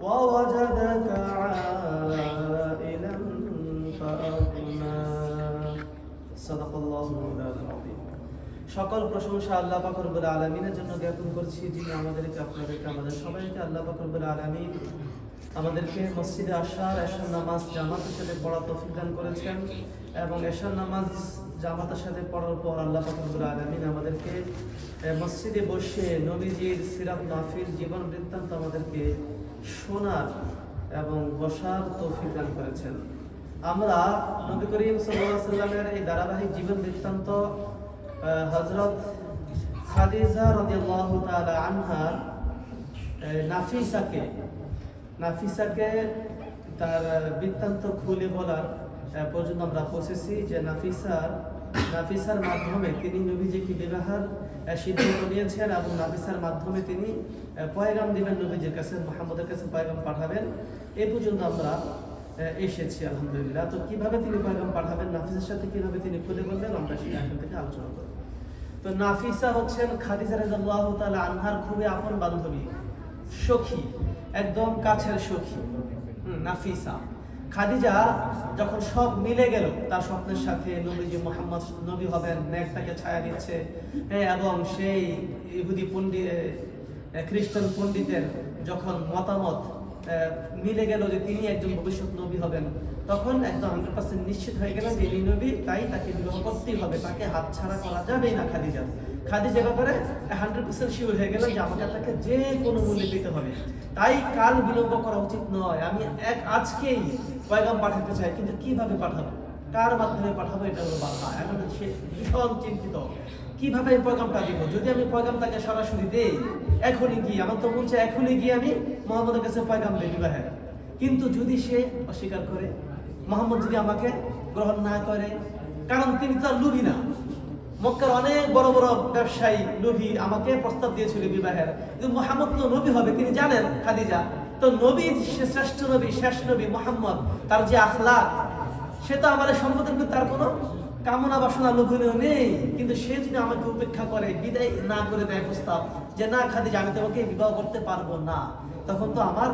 ووجدك عائلا فأغنى صدق الله مولانا العظيم। সকল প্রশংসা আল্লাহ পাক রব্বুল আলামিনের জন্য জ্ঞাপন করছি, যিনি আমাদেরকে আপনাদেরকে আমাদের সবাইকে আল্লাহ পাক রব্বুল আলামিন আমাদেরকে মসজিদে আসার এশার নামাজ জামাতের সাথে পড়া তৌফিক দান করেছেন এবং এশার নামাজ জামাতের সাথে পড়ার পর আল্লাহ পাক রব্বুল আলামিন আমাদেরকে মসজিদে বসে নবীজির সিরাত মাহফিল জীবন বৃত্তান্ত আমাদেরকে শোনার এবং বসার তৌফিক দান করেছেন। আমরা নবী করিম সাল্লাল্লাহু আলাইহি ওয়াসাল্লামের এই ধারাবাহিক জীবন বৃত্তান্ত হযরত খাদিজা রাদিয়াল্লাহু তাআলা আনহা নাফিসাকে তার বৃত্তান্ত খুলে বলার পর্যন্ত আমরা পৌঁছেছি যে নাফিসার মাধ্যমে তিনি নবীজিকে বিবাহের সিদ্ধান্ত নিয়েছেন এবং নাফিসার মাধ্যমে তিনি পয়গাম দিবেন নবীজির কাছে, মুহাম্মদের কাছে পয়গাম পাঠাবেন। এই পর্যন্ত আমরা এসেছি আলহামদুলিল্লাহ। তো কিভাবে তিনি পয়গাম পাঠাবেন, নাফিসার সাথে কিভাবে তিনি খুলে বলবেন, আমরা সেই এখান থেকে আলোচনা করব। তো নাফিসা হচ্ছেন খাদিজা রাদিয়াল্লাহু তাআলা আনহার খুবই আপন বান্ধবী, সখী, একদম কাছের সখী নাফিসা। খাদিজা যখন সব মিলে গেল, তার স্বপ্নের সাথে নবীজি মুহাম্মদ নবী হবেন, মেঘ তাকে ছায়া দিচ্ছে এবং সেই ইহুদি পণ্ডিত খ্রিস্টান পণ্ডিতের যখন মতামত মিলে গেল যে তিনি একজন ভবিষ্যৎ নবী হবেন, তখন একদম 100% নিশ্চিত হয়ে গেলেন যে এই নবী, তাই তাকে বিবাহ করতেই হবে, তাকে হাতছাড়া করা যাবেই না। খাদিজা ব্যাপারে 100% শিওর হয়ে গেলেন যে আমাকে তাকে যে কোনো মূল্যে পেতে হবে, তাই কাল বিলম্ব করা উচিত নয়, আমি আজকেই পয়গাম পাঠাতে চাই, কিন্তু কিভাবে পাঠাবো, কার মাধ্যমে পাঠাবো, এটা হলো বাধা। এখন সে ভীষণ চিন্তিত, কিভাবে এই পয়গামটা দিব। যদি আমি পয়গাম তাকে সরাসরি দেই, এখনই গিয়ে আমার তো বলছে এখনই গিয়ে আমি মুহাম্মদের কাছে পয়গাম দেই বিবাহের, কিন্তু যদি সে অস্বীকার করে, মুহাম্মদ যদি আমাকে গ্রহণ না করে, কারণ তিনি তো আর লোভী না, মক্কার অনেক বড় বড় ব্যবসায়ী লোভী আমাকে প্রস্তাব দিয়েছিল বিবাহের, কিন্তু মুহাম্মদ তো নবী হবে তিনি জানেন খাদিজা, তো নবী সে শ্রেষ্ঠ নবী, শেষ নবী মুহাম্মদ, তার যে আখলাক, সে তো আমাদের সম্পদের প্রতি তার কোনো কামনা বাসনা লোভনীয় নেই, কিন্তু সে যদি আমাকে উপেক্ষা করে, বিদায় না করে দেয় প্রস্তাব যে না খাদিজা আমি তোমাকে বিবাহ করতে পারবো না, তখন তো আমার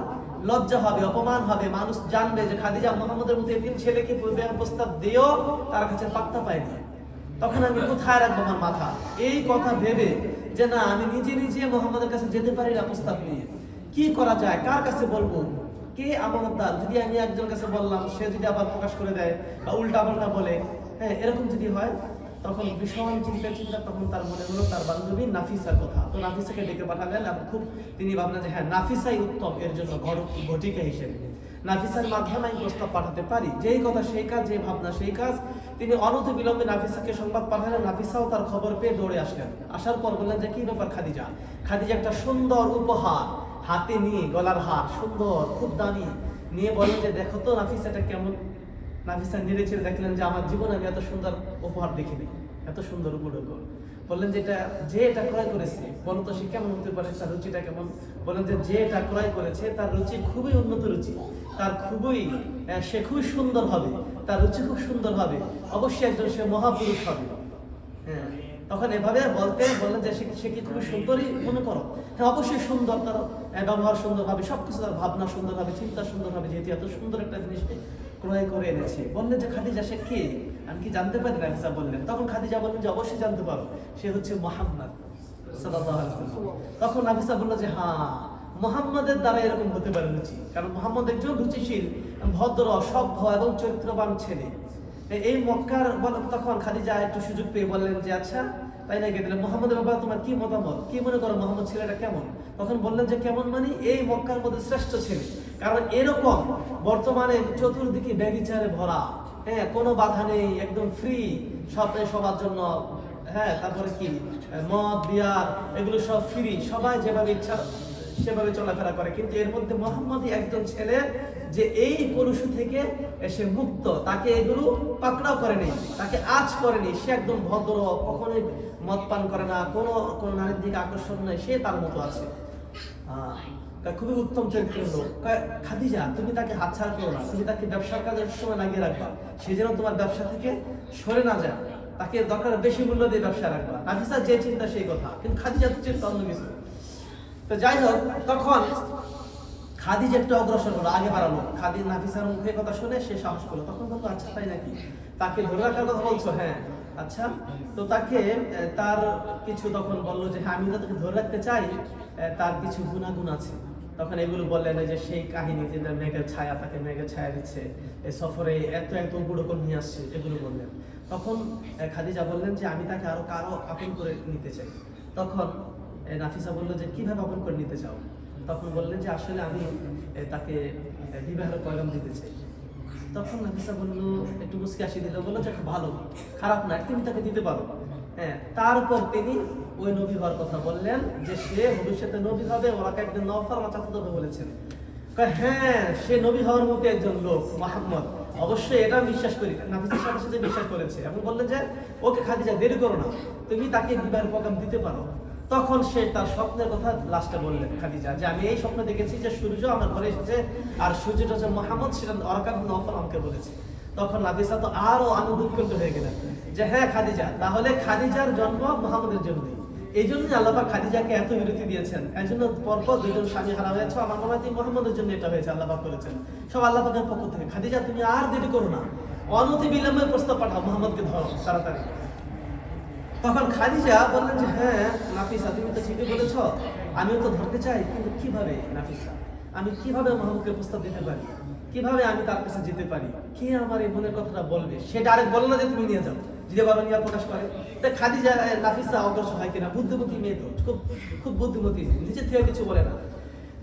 লজ্জা হবে, অপমান হবে, মানুষ জানবে যে খাদিজা মুহাম্মদের মতো একদিন ছেলেকে বিবাহ প্রস্তাব দিয়েও তার কাছে পাত্তা পায়নি, তখন আমি কোথায় রাখবো আমার মাথা। এই কথা ভেবে যে না আমি নিজে নিজে মুহাম্মদের কাছে যেতে পারি না প্রস্তাব নিয়ে, কি করা যায়, কার কাছে বলবো, কে আমানতদার, যদি আমি একজনের কাছে বললাম সে যদি আবার প্রকাশ করে দেয় বা উল্টা পাল্টা বলে, এরকম যদি হয়, তখন ভীষণ চিন্তা তখন তার মনে হলো তার বান্ধবী নাফিসার কথা। তো নাফিসাকে ডেকে পাঠালেন এবং খুব তিনি ভাবলেন যে নাফিসাই উত্তম এর জন্য ঘটিকা হিসেবে, নাফিসার মাধ্যমে আমি প্রস্তাব পাঠাতে পারি, যেই কথা সেই কাজ, যে ভাবনা সেই কাজ। তিনি অনতি বিলম্বে নাফিসাকে সংবাদ পাঠালেন, নাফিসাও তার খবর পেয়ে দৌড়ে আসলেন। আসার পর বললেন যে কি ব্যাপার খাদিজা একটা সুন্দর উপহার হাতে নিয়ে, গলার হার সুন্দর খুব দামি নিয়ে বললেন যে দেখো তো নাফিসাটা কেমন। নাফিসা নেড়ে চেড়ে দেখলেন যে আমার জীবনে আমি এত সুন্দর উপহার দেখিনি, এত সুন্দর উপঢৌক। বললেন যে এটা ক্রয় করেছে, বলো তো সে কেমন হতে পারে, তার রুচিটা কেমন। বলেন যে এটা ক্রয় করেছে তার রুচি খুবই উন্নত রুচি, তার সে খুবই সুন্দর হবে, তার রুচি খুব সুন্দর হবে, অবশ্যই একজন সে মহাপুরুষ হবে। তখন এভাবে বললেন যে সে কি খুবই সুন্দরই মনে করো, অবশ্যই সুন্দর, তার ব্যবহার সুন্দর হবে, সবকিছু তার ভাবনা সুন্দর হবে, চিন্তা সুন্দর হবে, যেহেতু এত সুন্দর একটা জিনিস ক্রয় করে এনেছে। বললেন যে খাদিজা সে কে, আমি কি জানতে পারি? নাফিসা বললেন, তখন খাদিজা বললেন যে অবশ্যই জানতে পারো, সে হচ্ছে মুহাম্মদ সাল্লাল্লাহু আলাইহি ওয়াসাল্লাম। তখন নাফিসা বলল যে মুহাম্মদের দ্বারা এরকম হতে পারে রুচি, কারণ মুহাম্মদ একজন রুচিশীল, ভদ্র, সভ্য এবং চরিত্রবান ছেলে। এই মক্কার তখন খাদিজা একটু সুযোগ পেয়ে বললেন যে আচ্ছা তাই নাকি, তাহলে মুহাম্মদের ব্যাপারে তোমার কি মতামত, কি মনে করো মুহাম্মদ ছেলেটা কেমন? তখন বললেন যে কেমন মানে এই মক্কার মধ্যে শ্রেষ্ঠ ছেলে, কারণ এরকম বর্তমানে চতুর্দিকে ব্যভিচারে ভরা, কোনো বাধা নেই, একদম ফ্রি, সবার জন্য, তারপরে কি মদ বিয়ার এগুলো সব ফ্রি, সবাই যেভাবে ইচ্ছা সেভাবে চলাফেরা করে, কিন্তু এর মধ্যে মুহাম্মদই একজন ছেলে যে এই কলুষ থেকে সে মুক্ত, তাকে এগুলো পাকড়াও করেনি, তাকে আজ করেনি, সে একদম ভদ্র, কখনোই মদ পান করে না, কোনো নারীর দিকে আকর্ষণ নেই, সে তার মতো আছে, খুবই উত্তম চরিত্রের লোক। খাদিজা তুমি তাকে হাতছাড়া করো না, তুমি তাকে ব্যবসার কাজে সময় লাগিয়ে রাখবা, সে যেন তোমার ব্যবসা থেকে সরে না যায়, তাকে দরকার বেশি মূল্য দিয়ে ব্যবসা রাখবা। নাফিসা যে চিন্তা সেই কথা, কিন্তু খাদিজা তো চিন্তা অন্য কিছু। তো যাই হোক, তখন খাদিজা একটু অগ্রসর হলো, আগে বাড়ালো। নাফিসার মুখে কথা শুনে সে সাহস পেলো, তখন বললো আচ্ছা তাই নাকি, তাকে ধরে রাখার কথা বলছো? হ্যাঁ আচ্ছা। তো তাকে তার কিছু তখন বললো যে হ্যাঁ আমি তো তাকে ধরে রাখতে চাই, তার কিছু গুণাগুণ আছে। তখন এগুলো বললেন যে সেই কাহিনী যে মেঘের ছায়া, তাকে মেঘের ছায়া দিচ্ছে, এই সফরে এত এত উপঢৌকন নিয়ে আসছে, এগুলো বললেন। তখন খাদিজা বললেন যে আমি তাকে আরো কারো আপন করে নিতে চাই। তখন নাফিসা বললো যে কিভাবে আপন করে নিতে চাও? তখন বললেন যে আসলে আমি তাকে বিবাহের পয়গাম দিতে চাই। তখন নাফিসা বললো, একটু মুচকি হাসি দিল, বললো যে ভালো, খারাপ না, তুমি তাকে দিতে পারো। হ্যাঁ, তারপর তিনি ওই নবী হওয়ার কথা বললেন, যে সে ভবিষ্যতে নবী হবে। ওরাকে একজন নওফার মাচাতুদবে বলেছেন, হ্যাঁ সে নবী হওয়ার মতো একজন লোক মুহাম্মদ, অবশ্যই এটা বিশ্বাস করি। নাফিসার সাথে সাথে বিশ্বাস করেছে এবং বললেন যে ওকে খাদিজা দেরি করো না, তুমি তাকে বিবাহের প্রোগ্রাম দিতে পারো। তখন সে তার স্বপ্নের কথা লাস্টে বললেন খাদিজা, যে আমি এই স্বপ্ন দেখেছি যে সূর্য আমার ঘরে এসেছে, আর সূর্যটা হচ্ছে মুহাম্মদ, সেটা ওরাকা ইবনে নওফাল আমাকে বলেছে। তখন নাফিসা তো আরো আনন্দ উৎকণ্ঠ হয়ে গেলেন যে হ্যাঁ খাদিজা, তাহলে খাদিজার জন্ম মুহাম্মদের জন্যই, এই জন্যই আল্লাহ পাক খাদিজাকে এত বিরতি দিয়েছেন। এই জন্য পরপর দুজন স্বামী হারা হয়েছে, আমার মনে হয় মুহাম্মদের জন্য এটা হয়েছে, আল্লাহ পাক করেছেন, সব আল্লাহ পাকের পক্ষ থেকে। খাদিজা তুমি আর দেরি করো না, অনতি বিলম্বে প্রস্তাব পাঠাও, মুহাম্মদকে ধরো তাড়াতাড়ি। তখন খাদিজা বললেন যে হ্যাঁ নাফিসা, তুমি তো ঠিকই বলেছ, আমিও তো ধরতে চাই, কিন্তু কিভাবে নাফিসা, আমি কিভাবে মুহাম্মদকে প্রস্তাব দিতে পারি, কিভাবে আমি তার কাছে যেতে পারি, কে আমার এই মনের কথাটা বলবে? সেটা আরেক বলো না যে তুমি নিয়ে যাও, যদি বাবা নিয়ে প্রকাশ করে। তাই খাদিজা নাফিসা অগ্রসর হয় কিনা, বুদ্ধিমতী মেয়ে তো, খুব খুব বুদ্ধিমতী, নিজের থেকে কিছু বলে না।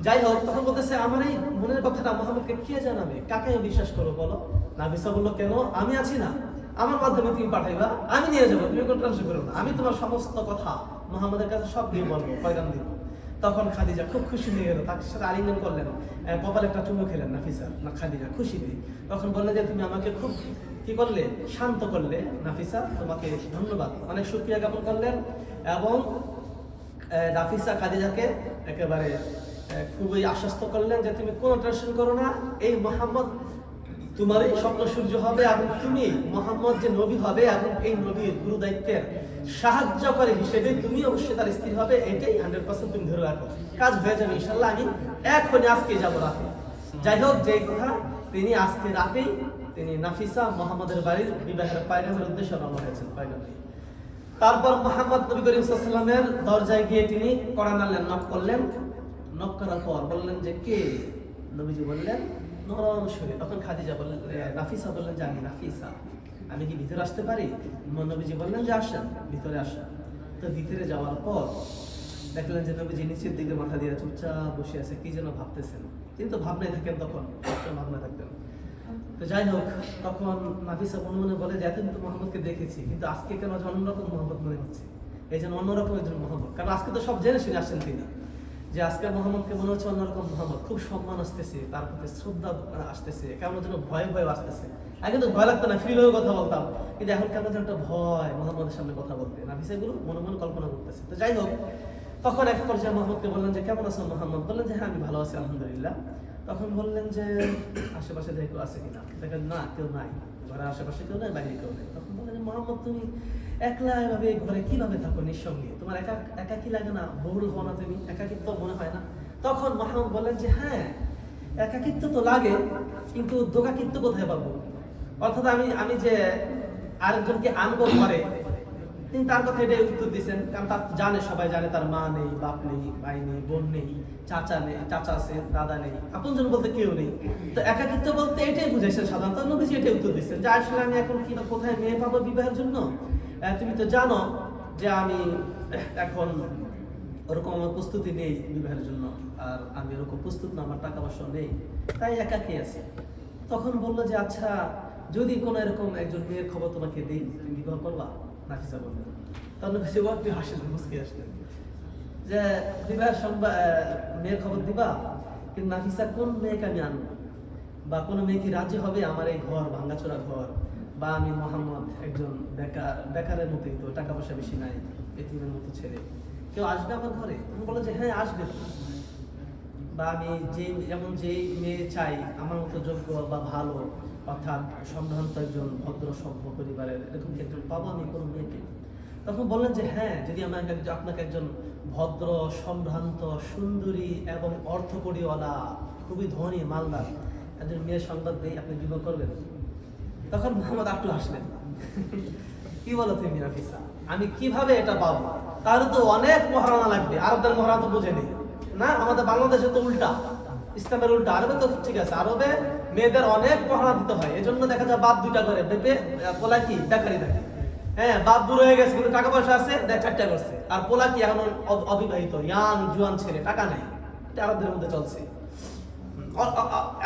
যাই হোক, তখন বলতেছে আমার এই মনের কথাটা মুহাম্মদকে কে জানাবে, কাকে আমি বিশ্বাস করবো বলো? নাফিসা বললো কেন, আমি আছি না, আমার মাধ্যমে তুমি পাঠাইবা, আমি নিয়ে যাবো, তুমি কোনো টেনশন করো না, আমি তোমার সমস্ত কথা মুহাম্মদের কাছে সব দিয়ে বলবো, পয়গাম দিব। তখন খাদিজা খুব খুশি হয়ে গেল, তার সাথে আলিঙ্গন করলেন, কপালে একটা চুমু খেলেন নাফিসা। না খাদিজা খুশি নেই, তখন বললেন যে তুমি আমাকে খুব কি করলে, শান্ত করলে নাফিসা, তোমাকে ধন্যবাদ, অনেক শুকরিয়া জ্ঞাপন করলেন। এবং নাফিসা খাদিজাকে একেবারে খুবই আশ্বস্ত করলেন যে তুমি কোনো টেনশন করো না, এই মুহাম্মদ তোমার এই স্বপ্ন সূর্য হবে, এবং তুমি মুহাম্মদ যে নবী হবে এবং এই নবীর গুরু দায়িত্বের সাহায্যকারী হিসেবে তুমি অবশ্যই তার স্ত্রী হবে, এটাই 100% তুমি ধরে রাখো, কাজ হয়ে যাবে ইনশাআল্লাহ, আমি এখনই আজকে যাবো রাতে। যাই হোক, যে কথা, তিনি আজকে রাতেই তিনি নাফিসা মুহাম্মদের বাড়ির বিবাহের পয়গামের উদ্দেশ্যে রওনা হয়েছেন পয়গাম নিয়ে। তারপর মুহাম্মদ নবী করিম সাল্লাল্লাহু আলাইহি ওয়াসাল্লামের দরজায় গিয়ে তিনি কড়া নাড়লেন, নক করলেন। নক করার পর বললেন যে কে? নবীজি বললেন নরম সুরে। তখন খাদিজা বললেন, নাফিসা বললেন যে আমি নাফিসা, আমি কি ভিতরে আসতে পারি? নবীজি বললেন যে আসেন, ভিতরে আসেন। তো ভিতরে যাওয়ার পর দেখলেন যে নবীজি নিচের দিকে মাথা দিয়ে চুপচাপ বসে আছে, কি যেন ভাবতেছেন। তিনি তো ভাবনায় থাকেন, তখন ভাবনা থাকতেন। তো যাই হোক, তখন নাফিসা মনে মনে বলে যে এতদিন তো মোহাম্মদকে দেখেছি, কিন্তু আজকে কেন অন্যরকম মোহাম্মদ মনে হচ্ছে, এই জন্য অন্যরকম একজন মোহাম্মদ। কারণ আজকে তো সব জেনে শুনে আসছেন তিনি, যে আজকের মোহাম্মদকে মনে হচ্ছে অন্যরকম মোহাম্মদ, খুব সম্মান আসতেছে, তার প্রতি শ্রদ্ধা আসতেছে, কেমন যেন ভয় ভয় আসতেছে। আগে তো ভয় লাগতো না, ফ্রি ভাবে কথা বলতাম, কিন্তু এখন কেমন যেন একটা ভয় মোহাম্মদের সামনে কথা বলতে। নাফিসা এগুলো মনে মনে কল্পনা করতেছে। তো যাই হোক, তখন এক পর্যায়ে মোহাম্মদকে বললেন যে কেমন আছেন মোহাম্মদ? বললেন যে হ্যাঁ আমি ভালো আছি আলহামদুলিল্লাহ। তখন বললেন যে আশেপাশে কেউ আছে কিনা? দেখেন না, কেউ নাই, ঘরের আশেপাশে কেউ নাই, বাইরে কেউ নেই। তখন বললেন মোহাম্মদ তুমি একলা এভাবে ঘরে কিভাবে থাকো নিঃসঙ্গে? তোমার একা কি লাগে না? বহুল হও না তুমি? একাকিত্ব মনে হয় না? তখন মোহাম্মদ বললেন যে হ্যাঁ একাকিত্ব তো লাগে, কিন্তু দোকাকিত্ব কোথায় পাবো? অর্থাৎ আমি যে আরেকজনকে আনবো ঘরে, তিনি তার কথা এটাই উত্তর দিচ্ছেন। কারণ তার জানে, সবাই জানে তার মা নেই, বাপ নেই, ভাই নেই, বোন নেই, চাচা নেই, চাচা আছে, দাদা নেই, আপনজন বলতে কেউ নেই। তো একাকিত্ব বলতে এটাই বুঝাইছেন সাধারণত। নবীজি এটাই উত্তর দিচ্ছেন যে আসলে আমি এখন কি কোথায় মেয়ে পাবো বিবাহের জন্য? তুমি তো জানো যে আমি এখন ওরকম আমার প্রস্তুতি নেই বিবাহের জন্য, আর আমি ওরকম প্রস্তুত না, আমার টাকা পয়সা নেই, তাই একাকি আছে। তখন বললো যে আচ্ছা, যদি কোনো এরকম একজন মেয়ের খবর তোমাকে দিই, তুমি বিবাহ করবা? নাফিসা বললেন। তখন আপনি হাসলেন, মুচকি আসলেন যে বিবাহের মেয়ের খবর দিবা, কিন্তু নাফিসা কোন মেয়েকে আমি আনবো, বা কোনো মেয়ে কি রাজি হবে আমার এই ঘর ভাঙ্গাচোরা ঘর, বা আমি মোহাম্মদ একজন বেকারের মতোই, তো টাকা পয়সা বেশি নাই, এতিমের মতো ছেলে, কেউ আসবে আমার ঘরে? তুমি বলো যে হ্যাঁ আসবে, বা আমি যেমন যে মেয়ে চাই আমার মতো যোগ্য বা ভালো, অর্থাৎ সম্ভ্রান্ত একজন ভদ্র সভ্য পরিবারের, এরকম কি একজন পাবো আমি কোনো মেয়েকে? তখন বললেন যে হ্যাঁ, যদি আপনাকে একজন ভদ্র সম্ভ্রান্ত সুন্দরী এবং অর্থকড়িওয়ালা খুবই ধনী মালদার একজন মেয়ের সংবাদ দেই, আপনি বিবাহ করবেন? তখন মোহাম্মদ আব্দুল হাসলেন, কি বলো তুমি নাফিসা, আমি কিভাবে এটা পাবো? তার তো অনেক মহারণা লাগবে, আরবদের মহারণা তো বুঝে নেই না, আমাদের বাংলাদেশে তো উল্টা, ইসলামের উল্টা। আরবে তো ঠিক আছে, আরবে মেয়েদের অনেক মহারণা দিতে হয়, এজন্য দেখা যায় বাপ দুইটা করে পেপে পোলা কি বেকারি থাকে। হ্যাঁ, বাপ বুড়ো হয়ে গেছে কিন্তু টাকা পয়সা আছে, দেখ চারটা করছে, আর পোলা কি এখন অবিবাহিত ইয়াং জুয়ান ছেলে, টাকা নেই, এটা আরবদের মধ্যে চলছে।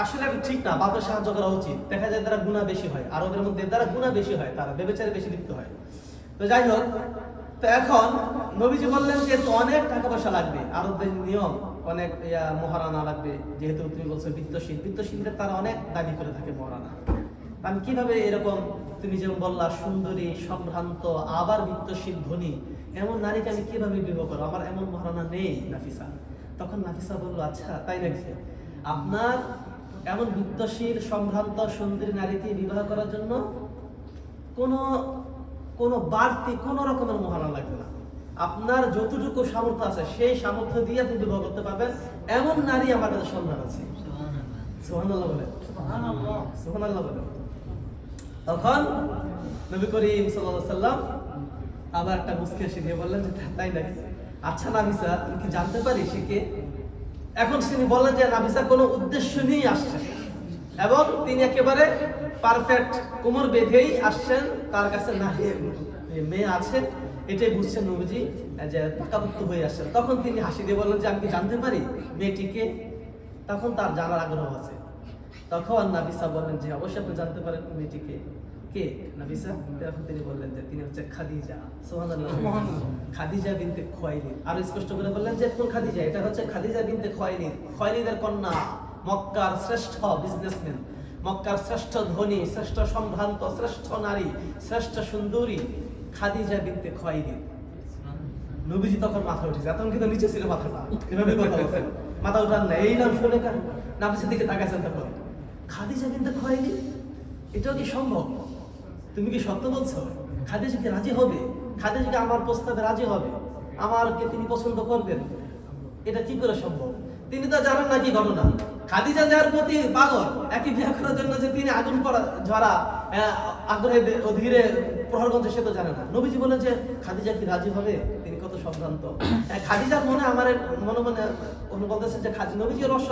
আসলে এটা ঠিক না, বাপের সাহায্য করা উচিত। দেখা যায় তারা গুনাহ বেশি হয়, আরবের মধ্যে তারা গুনাহ বেশি হয়, তারা ব্যভিচারে বেশি লিপ্ত হয়। তো যাই হোক, তো এখন নবীজি বললেন যে তো অনেক টাকা পয়সা লাগবে, আরবদের নিয়ম অনেক মহারানা লাগবে, যেহেতু তুমি বলছো বৃত্তশীলদের তারা অনেক দাবি করে থাকে মহারানা। আমি কিভাবে এরকম, তুমি যেমন বললা সুন্দরী সম্ভ্রান্ত আবার বৃত্তশীল ধনী এমন নারীকে আমি কিভাবে বিবাহ করবো, আমার এমন মহারানা নেই নাফিসা। তখন নাফিসা বললো, আচ্ছা তাই নাকি, আপনার এমন বৃত্তশীল সম্ভ্রান্ত সুন্দরী নারীকে বিবাহ করার জন্য কোনো বাড়তি কোনো রকমের মহারণা লাগবে না, আপনার যতটুকু সামর্থ্য আছে সেই সামর্থ্য দিয়ে আপনি বিবাহ করতে পারবেন, এমন নারী আমার কাছে সন্ধান আছে। সুবহানাল্লাহ বলেন, সুবহানাল্লাহ বলেন। তখন নবী করিম সাল্লাল্লাহু আলাইহি সাল্লাম আবার একটা মুস্কি হাসি দিয়ে বললেন যে তাই নাকি, আচ্ছা নাফিসা তুমি কি জানতে পারি সে কে? এখন তিনি বললেন যে নাফিসা কোনো উদ্দেশ্য নিয়েই আসছেন এবং তিনি একেবারে পারফেক্ট কোমর বেঁধেই আসছেন, তার কাছে না মেয়ে আছে এটাই বুঝছেন নবীজি, যে পাকাপোক্ত হয়ে আসছেন। তখন তিনি হাসি দিয়ে বললেন যে আমি কি জানতে পারি মেয়েটিকে? তখন তার জানার আগ্রহ আছে। তখন নাফিসা বললেন যে অবশ্যই আপনি জানতে পারেন মেয়েটিকে কে নাফিসা। তখন তিনি বললেন যে তিনি হচ্ছে খাদিজা। সুবহানাল্লাহ, খাদিজা বিনতে খুয়াইলিদ। আর স্পষ্ট করে বললেন যে কোন খাদিজা? এটা হচ্ছে খাদিজা বিনতে খুয়াইলিদ, খুয়াইলিদের কন্যা, মক্কার শ্রেষ্ঠ বিজনেসম্যান, মক্কার শ্রেষ্ঠ ধনী, শ্রেষ্ঠ সম্ভ্রান্ত, শ্রেষ্ঠ নারী, শ্রেষ্ঠ সুন্দরী খাদিজা বিনতে খুয়াইলিদ। নবীজি তখন মাথা উঠেছে, তখন কিন্তু নিচে ছিল মাথাটা, এভাবে কথা বলছেন, মাথা উঠান না, এই নাম শুনে নাফিসার দিকে তাকাইছেন। তখন খাদিজা বিনতে খুয়াইলিদ, এটাও কি সম্ভব? তুমি কি সত্য বলছো? খাদিজা কি রাজি হবে? খাদিজা কি আমার প্রস্তাবে রাজি হবে? আমারকে তিনি পছন্দ করবেন? এটা কি করে সম্ভব? তিনি তো জানেন না কি ঘটনা। খাদিজা যার প্রতি পাগল, একই বিয়ে করার জন্য যে তিনি আগুন করা ঝরা আগ্রহে ধীরে প্রহরগঞ্জে, সে তো জানে না। নবীজি বলেন যে খাদিজা কি রাজি হবে? তিনি কত সম্ভ্রান্ত। খাদিজার মনে আমার মনে মনে উনি বলতেছেন যে নবীজির রস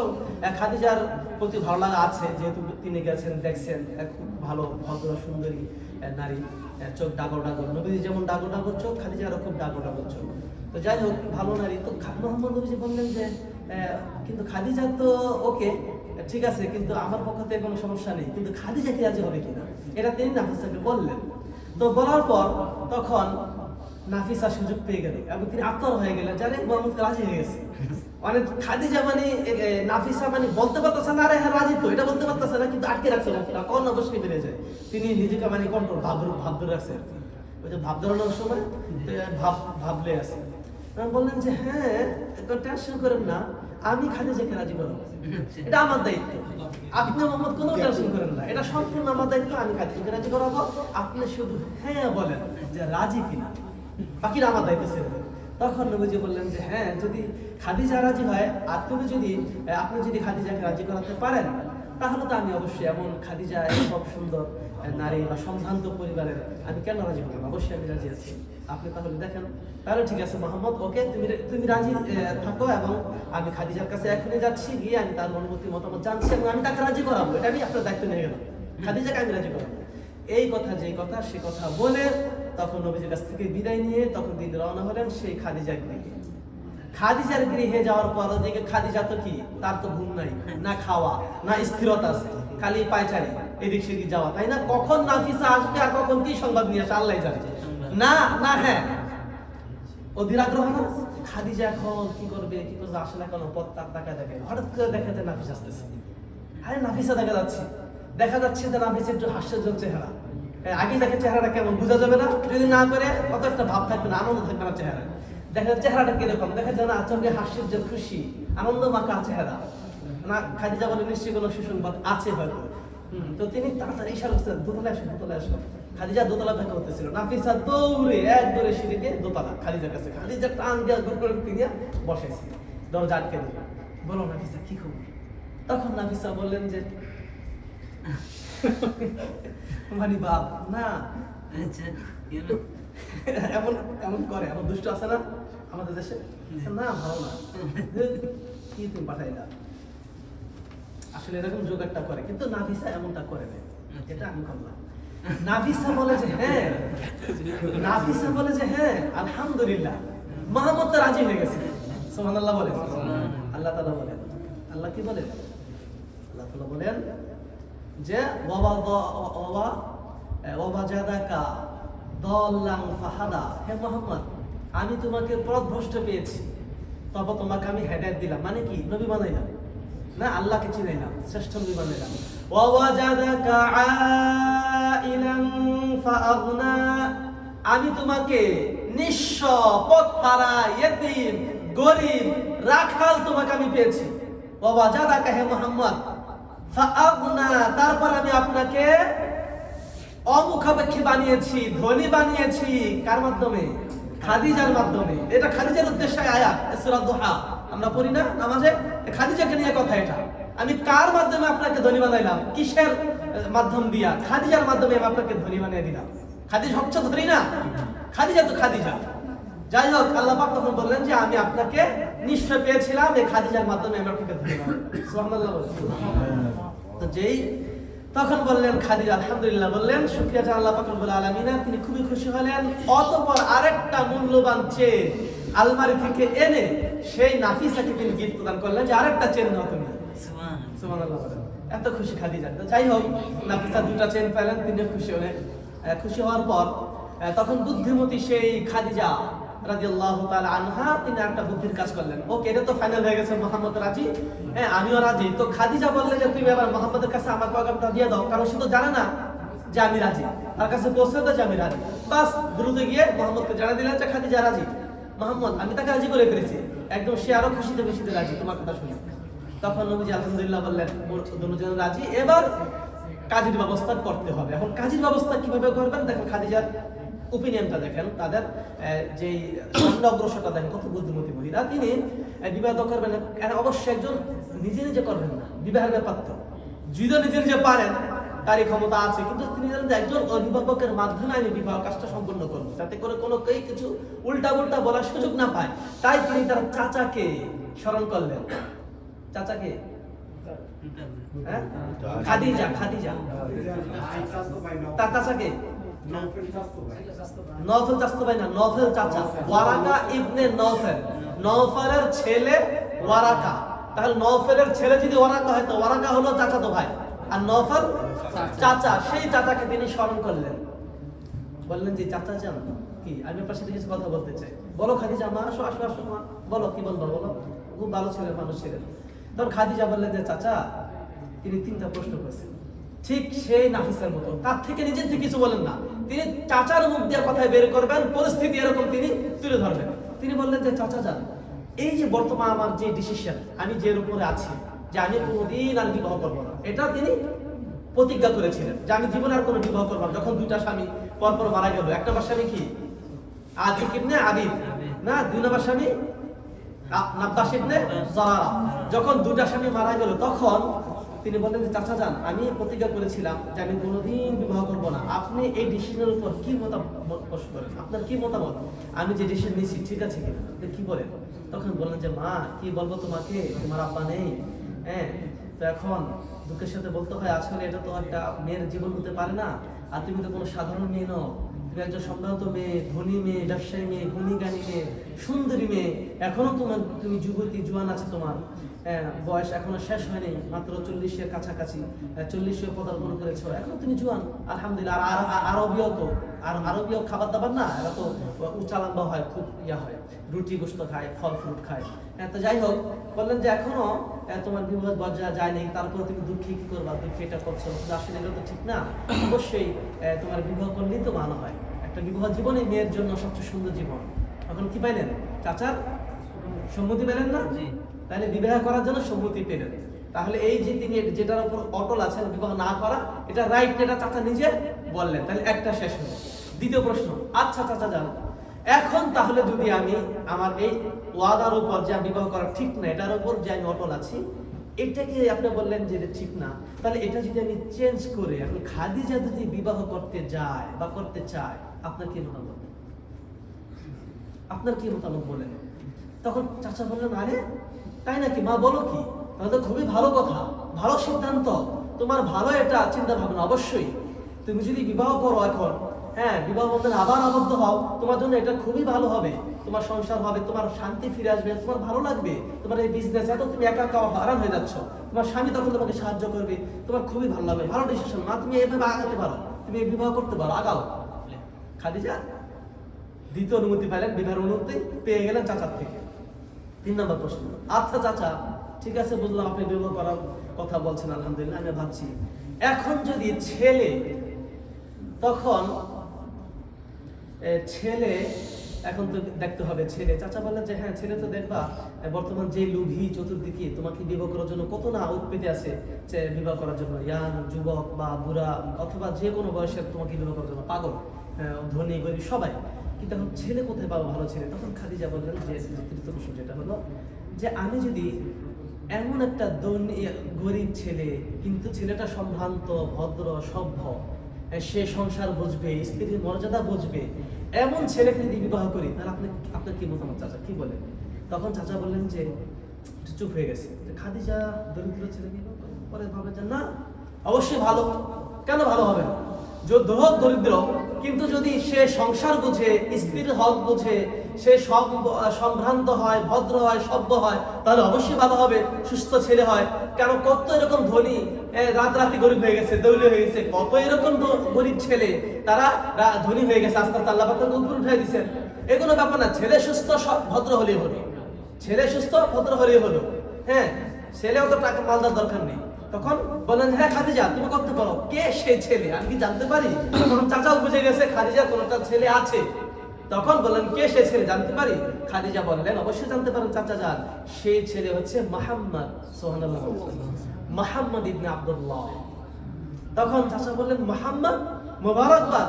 খাদিজার প্রতি ভালো লাগা আছে, যেহেতু তিনি গেছেন দেখছেন খুব ভালো ভদ্র সুন্দরী নারী, চোখ ডাগর ডাগর, নবীজি যেমন ডাগর ডাগর চোখ, খাদিজারও খুব ডাগর ডাগর চোখ। তো যাই হোক, ভালো নারী। তো মোহাম্মদ নবীজি বললেন যে কিন্তু খাদিজা তো ওকে ঠিক আছে, কিন্তু আমার পক্ষ থেকে কোনো সমস্যা নেই, কিন্তু খাদিজা কি রাজি হবে কিনা এটা তিনি নাফিসাকে বললেন। তো বলার পর তখন নাফিসা সুযোগ পেয়ে গেল এবং তিনি আত্মর হয়ে গেলেন, জানেন মোহাম্মদ রাজি হয়ে গেছে। মানে খাদিজা মানে নাফিসা মানে বলতে পারতেছে না, আরে হ্যাঁ রাজি তো, এটা বলতে পারতেছে না, কিন্তু আটকে রাখছে, কখন অবশ্যই বেড়ে যায়। তিনি নিজেকে মানে কন্ট্রোল ভাব ধরে রাখছে আর কি। ওই যে ভাব ধরানোর সময় ভাবলে আছে। বললেন যে হ্যাঁ টেনশন করেন না, আমি খাদিজাকে রাজি করাবো, এটা আমার দায়িত্ব, আপনি মোহাম্মদ কোনো টেনশন করেন না, এটা সম্পূর্ণ আমার দায়িত্ব, আমি খাদিজাকে রাজি করাবো, আপনি শুধু হ্যাঁ বলেন যে রাজি কিনা, বাকিটা আমার দায়িত্ব ছেড়ে দেন। তখন নবীজি বললেন যে হ্যাঁ, যদি খাদিজা রাজি হয় আর আপনি যদি খাদিজাকে রাজি করাতে পারেন, তাহলে তো আমি অবশ্যই, এমন খাদিজা সব সুন্দর নারী বা সম্ভ্রান্ত পরিবারের, আমি কেন রাজি হব না, অবশ্যই আমি রাজি আছি। আপনি তাহলে দেখেন, তাহলে ঠিক আছে মোহাম্মদ, ওকে তুমি রাজি থাকো এবং আমি খাদিজার কাছে এখনই যাচ্ছি, গিয়ে আমি তার অনুমতি মতামত জানছি এবং আমি তাকে রাজি করাবো, এটা আমি আপনার দায়িত্ব নিয়ে গেলাম, খাদিজাকে আমি রাজি করাবো। এই কথা যে কথা সে কথা বলে তখন নবীজির কাছ থেকে বিদায় নিয়ে তখন তিনি রওনা হলেন সেই খাদিজার গৃহে। খাদিজার গৃহে যাওয়ার পর ওদিকে খাদিজা তো কি, তার তো ঘুম নাই, না খাওয়া, না স্থিরতা আছে, খালি পায়চারি এদিক সেদিক যাওয়া, তাই না? কখন নাফিসা আসবে আর কখন কি সংবাদ নিয়ে আসে আল্লাহ জানে। না না হ্যাঁ, অধীর আগ্রহ না। খাদিজা এখন কি করবে আসে না, কোনো পথ তার তাকায় দেখে, হঠাৎ করে দেখা যায় নাফিসা আসতেছে। আরে নাফিসা দেখা যাচ্ছে যে নাফিসের একটু হাস্যজ্জ্বল চেহারা, আগে দেখে চেহারাটা কেমন বোঝা যাবে না, যদি না করে কত একটা ভাব থাকবে না, আনন্দ থাকবে না চেহারায়। দেখা যায় চেহারাটা কিরকম, দেখা যায় না চোখে হাস্যের যে খুশি আনন্দ মাখা চেহারা না। খাদিজা বলে নিশ্চয়ই কোনো সুসংবাদ আছে হয়তো। তো তিনি তাড়াতাড়ি ইশারা করতেন, দোতলায় আসো। খাদিজা দোতলা দেখা করতেছিল, নাফিসা দৌড়ে এক দৌড়ে সিঁড়ি দিয়ে দোতলা খাদিজার কাছে, খাদিজা টান দিয়ে গোল করে দিয়ে বসেছে, দরজা আটকে দিল। বলো নাফিসা কি খবর? তখন নাফিসা বললেন যে মানে বাপ না, আচ্ছা এমন এমন করে, এমন দুষ্ট আছে না আমাদের দেশে, না ভালো না, কি তুমি পাঠাইলা, আসলে এরকম যোগ একটা করে, কিন্তু নাফিসা এমনটা করে না, এটা আমি করলাম। নাফিসা বলে যে হ্যাঁ, নাফিসা বলে যে হ্যাঁ আলহামদুলিল্লাহ, মুহাম্মদ তো রাজি হয়ে গেছে। সুবহানাল্লাহ বলেন। আল্লাহ তাআলা বলেন, আল্লাহ কি বলেন? আল্লাহ তাআলা বলেন যে ওয়াজাদাকা দাল্লান ফাহাদা, হে মুহাম্মদ আমি তোমাকে পথভ্রষ্ট পেয়েছি, তবে তোমাকে আমি হেদায়েত দিলাম, মানে কি নবী বানাইলাম না, আল্লাহকে চিনাইলাম, শ্রেষ্ঠ নবী বানাইলাম। ওয়াজাদাকা আইলান ফাআগনা, আমি তোমাকে নিঃস্ব, পথহারা, ইয়েতিম, গরীব, রাখাল তোমাকে আমি পেয়েছি। ওয়াজাদাকা, হে মুহাম্মদ, ফাআগনা, তারপর আমি আপনাকে অমুখাপেক্ষী বানিয়েছি, ধনী বানিয়েছি। কার মাধ্যমে? খাদিজার মাধ্যমে। এটা খাদিজার উদ্দেশ্যে আয়াত, সূরা দুহা আমরা পড়ি না নামাজে, খাদিজাকে নিয়ে কথা। এটা আমি কার মাধ্যমে আপনাকে ধনী বানাইলাম? কিসের মাধ্যম দিয়া? খাদিজার মাধ্যমে আমি আপনাকে ধনী বানিয়ে দিলাম। খাদিজা হচ্ছে ধনী না? খাদিজা তো খাদিজা। যাই হোক, আল্লাহ পাক তখন বললেন যে আমি আপনাকে নিশ্চয় পেয়েছিলাম, এই খাদিজার মাধ্যমে আমি আপনাকে ধনী বানাবো। সুবহানাল্লাহ। তো যেই তখন বললেন খাদিজা আলহামদুলিল্লাহ বললেন, শুকরিয়া জানান আল্লাহ পাক রব্বুল আলামিন। তিনি খুবই খুশি হলেন। অতঃপর আরেকটা মূল্যবান চেন আলমারি থেকে এনে সেই নাফিসাকে তিনি গিফট প্রদান করলেন যে আরেকটা চেন নাও তুমি। সুবহানাল্লাহ বলেন। এত খুশি খাদিজা। তো যাই হোক, নাফিসা দুটা চেন পেলেন, তিনি খুশি হলেন। খুশি হওয়ার পর তখন বুদ্ধিমতী সেই খাদিজা রাদিয়াল্লাহু তাআলা আনহা তিনি একটা বুদ্ধির কাজ করলেন। ওকে, এটা তো ফাইনাল হয়ে গেছে, মুহাম্মদ রাজি, হ্যাঁ আমিও রাজি। তো খাদিজা বললেন যে তুমি এবার মুহাম্মদের কাছে আমার পয়গামটা দিয়ে দাও, কারণ সে তো জানে না যে আমি রাজি, তার কাছে পৌঁছে দাও যে আমি রাজি। বাস দ্রুত গিয়ে মুহাম্মদকে জানিয়ে দিলেন যে খাদিজা রাজি, মুহাম্মদ আমি তাকে রাজি করে ফেলেছি, একদম সে আরো খুশিতে বেশিতে রাজি তোমার কথা শুনে। তখন নবীজি আলহামদুলিল্লাহ বললেন দুজন রাজি, এবার কাজের ব্যবস্থা করতে হবে। এখন কাজের ব্যবস্থা কিভাবে করবেন দেখেন, খাদিজার ওপিনিয়নটা দেখেন, তাদের যে সামনে অগ্রসরটা দেখেন, কত বুদ্ধিমতী মহিলা। তিনি বিবাহ করবেন অবশ্যই একজন নিজে নিজে করবেন না, বিবাহের ব্যাপার তো যদি নিজে নিজে পারেন তারই ক্ষমতা আছে, কিন্তু তিনি জানেন যে একজন অভিভাবকের মাধ্যমে আমি বিবাহ কাজটা সম্পন্ন করবো, যাতে করে কোনো কিছু উল্টা উল্টা বলার সুযোগ না পায়। তাই তিনি তার চাচাকে স্মরণ করলেন। চাচাকে খাদিজা, খাদিজা তার চাচাকে নওফেল চাচা ভাই না, নওফেল চাচা, ওয়ারাকা ইবনে নওফেল, নওফেলের ছেলে ওয়ারাকা। তাহলে নওফেলের ছেলে যদি ওয়ারাকা হয় তো ওয়ারাকা হলো চাচাতো ভাই, আর নওফেল চাচা। সেই চাচাকে তিনি স্মরণ করলেন, বললেন যে চাচা যান কি আমি আপনার সাথে কিছু কথা বলতে চাই। বলো খাদিজা, মা আসো আসো আসো মা, বলো কি বলবো বলো। খুব ভালো ছিলেন, মানুষ ছিলেন। তখন খাদিজা বললেন যে চাচা, তিনি তিনটা প্রশ্ন করছেন, ঠিক সেই নাফিসার মতো, তার থেকে নিজের থেকে কিছু বলেন না, তিনি চাচার মুখ দিয়ে কথায় বের করবেন, পরিস্থিতি এরকম তিনি তুলে ধরবেন। তিনি বললেন যে চাচা যান, এই যে বর্তমান আমার যে ডিসিশন, আমি যে উপরে আছি যে আমি কোনোদিন আর বিবাহ করবো না, এটা তিনি প্রতিজ্ঞা করেছিলেন যে আমি জীবনে আর কোনো বিবাহ করবো না। যখন দুইটা স্বামী পরপর মারা গেল, এক নম্বর স্বামী কি আদিক ইবনে আবিদ না, দুই নম্বর স্বামী নাব্বাস ইবনে জারারা। যখন দুইটা স্বামী মারা গেল তখন তিনি বললেন যে চাচা যান, আমি প্রতিজ্ঞা করেছিলাম যে আমি কোনোদিন বিবাহ করবো না, আপনি এই ডিসিশনের উপর কি মতামত পোষণ করেন, আপনার কি মতামত, আমি যে ডিসিশন নিয়েছি ঠিক আছে কিনা, আপনি কি বলেন? তখন বললেন যে মা কি বলবো তোমাকে, তোমার আব্বা নেই, হ্যাঁ তো এখন দুঃখের সাথে বলতে হয় আসলে এটা তো একটা মেয়ের জীবন হতে পারে না, আর তুমি তো কোনো সাধারণ মেয়ে নও, তুমি একজন সম্ভ্রান্ত মেয়ে, ধনী মেয়ে, ব্যবসায়ী মেয়ে, গুণী জ্ঞানী মেয়ে, সুন্দরী মেয়ে, এখনো তুমি যুবতী, জোয়ান আছে, তোমার বয়স এখনো শেষ হয়নি, মাত্র 40-এর কাছাকাছি, 40-এ পদার্পণ করেছো, এখনো তুমি জোয়ান আলহামদুলিল্লাহ। আর আরবীয় তো আরবীয় খাবার দাবার না, এরা তো উঁচা লম্বা হয়, খুব ইয়া হয়, রুটি গোস্ত খায়, ফল ফ্রুট খায়। তো যাই হোক, বললেন যে এখনো তোমার বিবাহ পর্যায়ে যায়নি, তারপরে তুমি দুঃখী কি করবা, দুঃখী এটা করছো, আসলে এটা তো ঠিক না, অবশ্যই তোমার বিবাহ করলেই তো ভালো হয়, একটা বিবাহ জীবনে মেয়ের জন্য সবচেয়ে সুন্দর জীবন। এখন কি পাইলেন? চাচার সম্মতি পেলেন না, তাহলে বিবাহ করার জন্য সম্মতি পেলেন। তাহলে এই যে তিনি যেটার উপর অটল আছেন বিবাহ না করা, এটা রাইট, এটা চাচা নিজে বললেন। তাহলে একটা শেষ হলো। দ্বিতীয় প্রশ্ন, আচ্ছা চাচা যান, এখন তাহলে যদি আমি আমার এই ওয়াদার উপর যে বিবাহ করা ঠিক না, এটার উপর যে আমি অটল আছি, এটাকে আপনি বললেন যে এটা ঠিক না, তাহলে এটা যদি আমি চেঞ্জ করে এখন খাদিজা যদি বিবাহ করতে যায় বা করতে চায়, আপনার কি মতামত? আপনার কি মতামত বলেন? তখন চাচা বললেন, আরে তাই নাকি মা, বলো কি? তাহলে তো খুবই ভালো কথা, ভালো সিদ্ধান্ত, তোমার ভালো এটা চিন্তা ভাবনা। অবশ্যই তুমি যদি বিবাহ করো এখন, হ্যাঁ, বিবাহ বন্ধনে আবার আবদ্ধ হও, তোমার জন্য এটা খুবই ভালো হবে, তোমার সংসার হবে, তোমার শান্তি ফিরে আসবে, তোমার ভালো লাগবে, তোমার এই বিজনেস, এত তুমি একা একা হারাম হয়ে যাচ্ছ, তোমার স্বামী তখন তোমাকে সাহায্য করবে, তোমার খুবই ভালো লাগবে, ভালো ডিসিশন মা, তুমি এইভাবে আগাতে পারো, তুমি এই বিবাহ করতে পারো, আগাও। খাদিজা দ্বিতীয় অনুমতি পাইলেন, বিবাহের অনুমতি পেয়ে গেলেন চাচার থেকে। 3 নম্বর প্রশ্ন, আচ্ছা চাচা ঠিক আছে, বুঝলাম আপনি বিবাহ করার কথা বলছেন, আলহামদুলিল্লাহ, আমি ভাবছি এখন যদি ছেলে, তখন ছেলে এখন তো দেখতে হবে ছেলে। চাচা বললেন যে হ্যাঁ, ছেলে তো দেখবা বর্তমান যে লোভী চতুর্দিকে তোমাকে বিবাহ করার জন্য কত না উৎপেতে আছে, বিবাহ করার জন্য, ইয়াং যুবক বা বুড়া অথবা যে কোনো বয়সের তোমাকে বিবাহ করার জন্য পাগল, ধনী গরিব সবাই, কিন্তু এখন ছেলে কোথায় পাবো ভালো ছেলে? তখন খাদিজা বললেন যে তৃতীয় বিষয় যেটা হলো যে আমি যদি এমন একটা গরিব ছেলে, কিন্তু ছেলেটা সম্ভ্রান্ত, ভদ্র, সভ্য, সে সংসার বুঝবে, স্ত্রীর মর্যাদা বুঝবে, এমন ছেলেকে যদি বিবাহ করি, তাহলে আপনার কি মতামত চাচা, কি বলেন? তখন চাচা বললেন যে চুপ হয়ে গেছে, খাদিজা দরিদ্র ছেলে বিবাহ করে, পরে ভাবে যে না, অবশ্যই ভালো, কেন ভালো হবে না? যুদ্ধ হোক দরিদ্র, কিন্তু যদি সে সংসার বুঝে, স্ত্রীর হক বুঝে, সে সম্ভ্রান্ত হয়, ভদ্র হয়, সভ্য হয়, তাহলে অবশ্যই ভালো হবে, সুস্থ ছেলে হয়। কেন কত এরকম ধনী রাতারাতি গরিব হয়ে গেছে, দৌলি হয়ে গেছে, কত এরকম গরিব ছেলে তারা ধনী হয়ে গেছে, আস্তে আস্তে আল্লাহ পাক তাকে উপরে উঠাই দিচ্ছেন। এগুলো ব্যাপার না, ছেলে সুস্থ ভদ্র হলেই হলো, ছেলে সুস্থ ভদ্র হলেই হলো, হ্যাঁ, ছেলে অত টাকা মালদার দরকার নেই। তখন বলেন হ্যাঁ খাদিজা তুমি করতে পারো, কে সেই ছেলে আমি কি জানতে পারি? তখন চাচাও বুঝে গেছে খাদিজার কোনটা ছেলে আছে, তখন বললেন কে সেই ছেলে জানতে পারি? খাদিজা বললেন অবশ্যই জানতে পারেন চাচা যান, সেই ছেলে হচ্ছে মুহাম্মদ, সুবহানাল্লাহ, মুহাম্মদ ইবনে আব্দুল্লাহ। তখন চাচা বললেন মুহাম্মদ, মুবারকবাদ,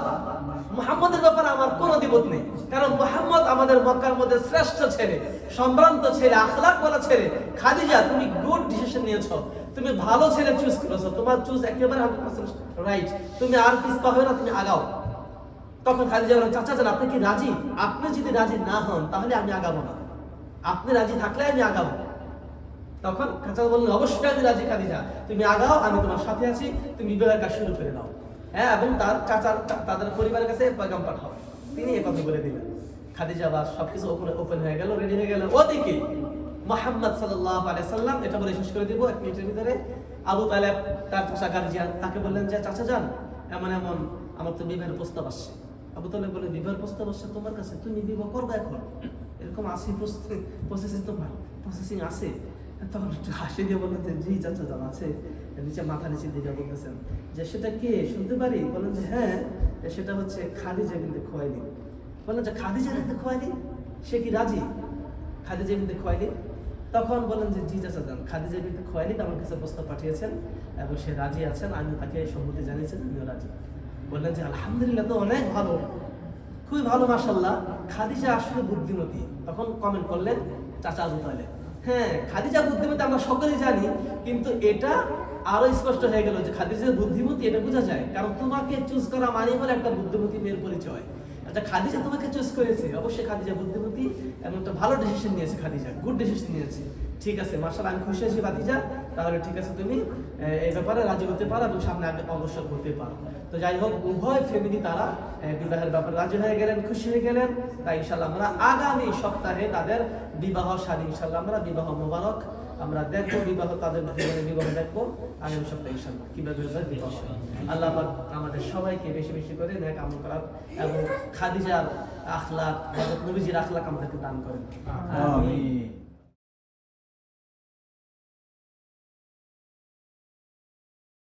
মুহাম্মদের ব্যাপারে আমার কোনো দ্বিমত নেই, কারণ মুহাম্মদ আমাদের মক্কার মধ্যে শ্রেষ্ঠ ছেলে, সম্ভ্রান্ত ছেলে, আখলাক বলা ছেলে। খাদিজা তুমি গুড ডিসিশন নিয়েছো, তুমি ভালো ছেলে চুজ করেছো, তোমার চুজ একেবারে 100% রাইট, তুমি আর পিছপা হয়ে না, তুমি আগাও। তখন খাদিজা বলেন চাচা যান আপনি কি রাজি? আপনি যদি রাজি না হন তাহলে আমি আগাবো না, আপনি রাজি থাকলে আমি আগাবো। তখন চাচা বললেন অবশ্যই আমি রাজি খাদিজা, তুমি আগাও, আমি তোমার সাথে আছি, তুমি বিবাহের কাজ শুরু করে দাও, হ্যাঁ, এবং তার চাচার তাদের পরিবারের কাছে পয়গাম পাঠাও। তিনি এই কথা বলে দিলেন। খাদিজা বা সবকিছু ওপেন হয়ে গেল, রেডি হয়ে গেল। ওদিকে মুহাম্মদ সাল্লাল্লাহু আলাইহি সাল্লাম, এটা বলে শেষ করে দিব 1 মিনিটের ভিতরে, আবু তালেব তার চাচা গার্জিয়া তাকে বললেন যে চাচা যান এমন এমন আমার তো বিবাহের প্রস্তাব আসছে। আবু তালেব বলে বিবাহের প্রস্তাব আসছে তোমার কাছে, তুমি বিবাহ করবে এখন? এরকম আছে প্রসেসিং, তোমার প্রসেসিং আছে? তখন একটু হাসি দিয়ে বললেন যে জি চাচা যান আছে, নিচে মাথা নিচে দিকে বলতেছেন যে সেটা কে, শুনতে পারি? বলেন যে হ্যাঁ, সেটা হচ্ছে খাদিজা বিনতে খুয়াইলিদ। বললেন যে খাদিজা বিনতে খুয়াইলিদ, সে কি রাজি? খাদিজা বিনতে খুয়াইলিদ। তখন বলেন যে জি চাচা যান, খাদিজা বিনতে খুয়াইলিদ আমার কাছে প্রস্তাব পাঠিয়েছেন এবং সে রাজি আছেন, আমি তাকে সম্মতি জানিয়েছেন, আমিও রাজি। বললেন যে আলহামদুলিল্লাহ, তো অনেক ভালো, খুবই ভালো, মাশাআল্লাহ, খাদিজা আসলে বুদ্ধিমতী। তখন কমেন্ট করলেন চাচা আবু তালেব, হ্যাঁ খাদিজা বুদ্ধিমতী আমরা সকলেই জানি, কিন্তু এটা আরো স্পষ্ট হয়ে গেল যে খাদিজা বুদ্ধিমতী, এটা বোঝা যায় কারণ তোমাকে চুজ করা মানে হলো একটা বুদ্ধিমতী মেয়ের পরিচয়। আচ্ছা খাদিজা তোমাকে চুজ করেছে, অবশ্যই খাদিজা বুদ্ধিমতী এবং একটা ভালো ডিসিশন নিয়েছে, খাদিজা গুড ডিসিশন নিয়েছে। ঠিক আছে মাশাআল্লাহ, আমি খুশি আছি ভাতিজা, তাহলে ঠিক আছে তুমি এই ব্যাপারে রাজি হতে পারো এবং সামনে অগ্রসর হতে পারো। তো যাই হোক, উভয় ফ্যামিলি তারা বিবাহের ব্যাপারে রাজি হয়ে গেলেন, খুশি হয়ে গেলেন। তাই ইনশাআল্লাহ আমরা আগামী সপ্তাহে তাদের বিবাহ শাদী, ইনশাআল্লাহ আমরা বিবাহ মোবারক আমরা দেখবো, বিবাহ তাদের বিবাহ দেখবো আগামী সপ্তাহে ইনশাআল্লাহ, কিভাবে বিবাহ। আল্লাহ পাক আমাদের সবাইকে বেশি বেশি করে নেক আমল করার এবং খাদিজার আখলাক, হযরত নবীজির আখলাক আমাদেরকে দান করেন। আমিন।